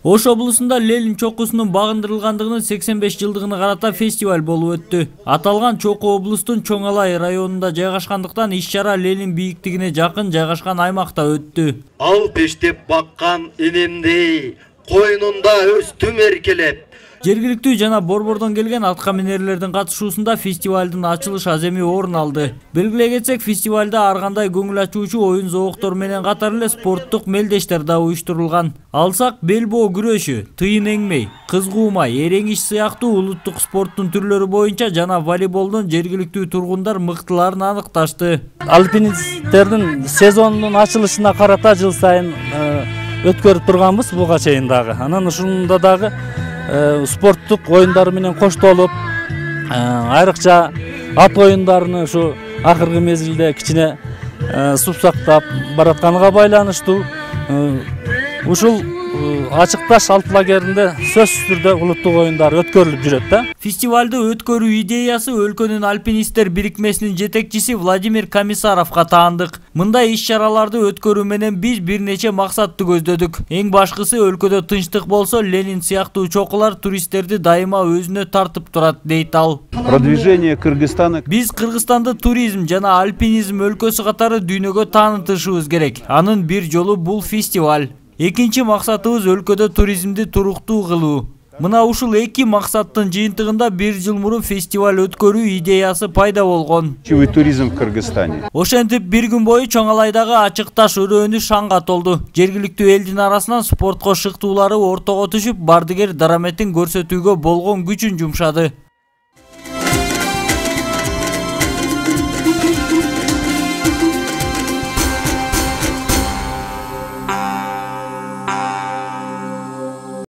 Ош облусунда Ленин чокусунун багындырылгандыгынын 85 жылдыгына карата фестиваль болуп өттү. Аталган чоку облустун Чоң Алай районунда жайгашкандыктан иш-чара Ленин бийиктигине жакын жайгашкан аймакта өттү. Ал пештеп баккан инемдей койнунда өстүм эркелеп. Жергиликтүү жана борбордон келген атка минерлердин катышуусунда фестивалдын ачылыш аземи орун алды. Белгилей кетсек, фестивалда ар кандай көңүл ачуучу оюн зооктору менен катар эле спорттук мелдештер да уюштурулган. Алсак, бел боо күрөшү, тыйын эңмей, кыз куумай, эреңиш сыяктуу улуттук спорттун түрлөрү боюнча жана волейболдон жергиликтүү тургундар мыктыларын аныкташты. Алпинисттердин сезонунун ачылышына карата жыл сайын өткөрүп турганбыз буга чейин дагы. Анан ушунда дагы спорттук оюндар менен коштолуп, айрыкча ат оюндарыны ушу акыркы мезгилде кичине супсактап баратканга байланыштуу ушул ачыкташ алт лагеринде сөзсүз түрдө улуттук оюндар өткөрүлүп жүрөт да. Фестивалды өткөрүү идеясы өлкөнүн альпинисттер бирикмесинин жетекчиси Владимир Комиссаровго таандык. Мындай иш-чараларды өткөрүү менен биз бир нече максатты көздөдүк. Эң башкысы өлкөдө тынчтык болсо, Ленин сыяктуу чокулар туристтерди дайыма өзүнө тартып турат, дейт ал. Продвижение Кыргызстана. Биз Кыргызстанды туризм жана альпинизм өлкөсү катары дүйнөгө таанытышыбыз керек. Анын бир жолу бул фестиваль. Экинчи максатыбыз өлкөдө туризмди туруктуу кылуу. Мына ушул эки максаттын жыйынтыгында бир жыл мурун фестиваль өткөрүү идеясы пайда болгон. Туризм в Кыргызстане. Ошентип бир күн бою Чоң Алайдагы ачык таш өрөөнү шаңга толду. Жергиликтүү элдин арасынан спортко шыктуулары ортого түшүп, бардыгер дараметин көрсөтүүгө болгон күчүн жумшады.